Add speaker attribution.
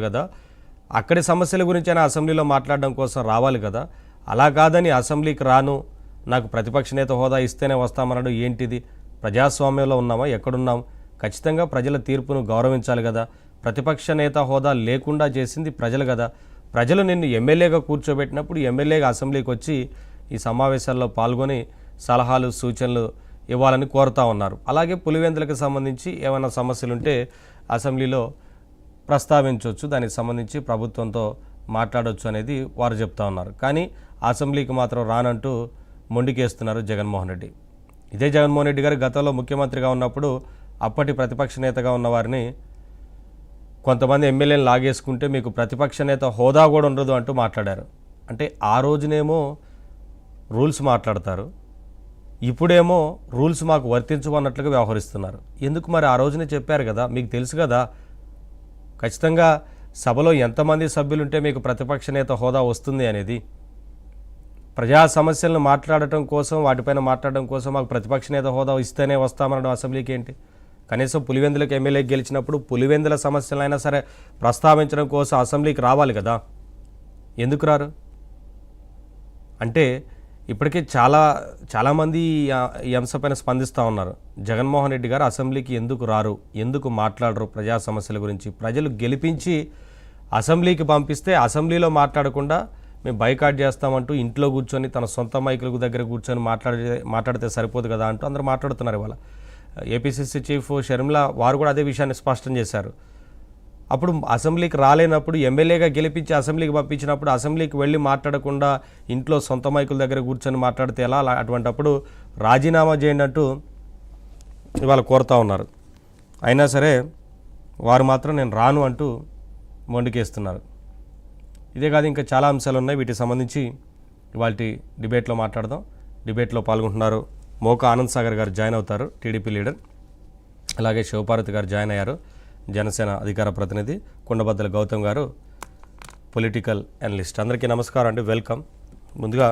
Speaker 1: కదా, అక్కడి సమస్యల గురించి అయినా అసెంబ్లీలో మాట్లాడడం కోసం రావాలి కదా. అలా కాదని అసెంబ్లీకి రాను, నాకు ప్రతిపక్ష నేత హోదా ఇస్తేనే వస్తామన్నాడు. ఏంటిది? ప్రజాస్వామ్యంలో ఉన్నామా? ఎక్కడున్నాం? ఖచ్చితంగా ప్రజల తీర్పును గౌరవించాలి కదా. ప్రతిపక్ష నేత హోదా లేకుండా చేసింది ప్రజలు కదా. ప్రజలు నిన్ను ఎమ్మెల్యేగా కూర్చోబెట్టినప్పుడు ఎమ్మెల్యేగా అసెంబ్లీకి వచ్చి ఈ సమావేశాల్లో పాల్గొని సలహాలు సూచనలు ఇవ్వాలని కోరుతా ఉన్నారు. అలాగే పులివెందులకు సంబంధించి ఏమైనా సమస్యలుంటే అసెంబ్లీలో ప్రస్తావించవచ్చు, దానికి సంబంధించి ప్రభుత్వంతో మాట్లాడవచ్చు అనేది వారు చెప్తా ఉన్నారు. కానీ అసెంబ్లీకి మాత్రం రానంటూ మొండికేస్తున్నారు జగన్మోహన్ రెడ్డి. ఇదే జగన్మోహన్ రెడ్డి గారు గతంలో ముఖ్యమంత్రిగా ఉన్నప్పుడు అప్పటి ప్రతిపక్ష నేతగా ఉన్న వారిని కొంతమంది ఎమ్మెల్యేలు లాగేసుకుంటే మీకు ప్రతిపక్ష నేత హోదా కూడా ఉండదు అంటూ మాట్లాడారు. అంటే ఆ రోజునేమో రూల్స్ మాట్లాడతారు, ఇప్పుడేమో రూల్స్ మాకు వర్తించవన్నట్లుగా వ్యవహరిస్తున్నారు. ఎందుకు మరి? ఆ రోజునే చెప్పారు కదా, మీకు తెలుసు కదా ఖచ్చితంగా సభలో ఎంతమంది సభ్యులుంటే మీకు ప్రతిపక్ష నేత హోదా వస్తుంది అనేది. ప్రజా సమస్యలను మాట్లాడటం కోసం, వాటిపైన మాట్లాడడం కోసం మాకు ప్రతిపక్ష నేత హోదా ఇస్తేనే వస్తామనడం అసెంబ్లీకి ఏంటి? కనీసం పులివెందులకు ఎమ్మెల్యేకి గెలిచినప్పుడు పులివెందుల సమస్యలైనా సరే ప్రస్తావించడం కోసం అసెంబ్లీకి రావాలి కదా, ఎందుకు రారు? అంటే ఇప్పటికే చాలామంది ఈ అంశంపైన స్పందిస్తూ ఉన్నారు. జగన్మోహన్ రెడ్డి గారు అసెంబ్లీకి ఎందుకు రారు, ఎందుకు మాట్లాడరు ప్రజా సమస్యల గురించి? ప్రజలు గెలిపించి అసెంబ్లీకి పంపిస్తే అసెంబ్లీలో మాట్లాడకుండా మేము బైకాట్ చేస్తామంటూ ఇంట్లో కూర్చొని తన సొంత మైకుల దగ్గర కూర్చొని మాట్లాడితే సరిపోదు కదా అంటూ అందరూ మాట్లాడుతున్నారు. ఇవాళ ఏపీసీసీ చీఫ్ షర్మిల వారు కూడా అదే విషయాన్ని స్పష్టం చేశారు. అప్పుడు అసెంబ్లీకి రాలేనప్పుడు ఎమ్మెల్యేగా గెలిపించి అసెంబ్లీకి పంపించినప్పుడు అసెంబ్లీకి వెళ్ళి మాట్లాడకుండా ఇంట్లో సొంత మైకుల దగ్గర కూర్చొని మాట్లాడితే ఎలా? అటువంటప్పుడు రాజీనామా చేయండి అంటూ ఇవాళ కోరుతూ ఉన్నారు. అయినా సరే వారు మాత్రం నేను రాను అంటూ మొండికేస్తున్నారు. ఇదే కాదు, ఇంకా చాలా అంశాలు ఉన్నాయి. వీటికి సంబంధించి ఇవాళ డిబేట్లో మాట్లాడదాం. డిబేట్లో పాల్గొంటున్నారు మోకా ఆనంద్ సాగర్ గారు జాయిన్ అవుతారు, టీడీపీ లీడర్. అలాగే శివపార్వతి గారు జాయిన్ అయ్యారు, జనసేన అధికార ప్రతినిధి. కొండబద్దల గౌతమ్ గారు పొలిటికల్ అనలిస్ట్. అందరికీ నమస్కారం అండి, వెల్కమ్. ముందుగా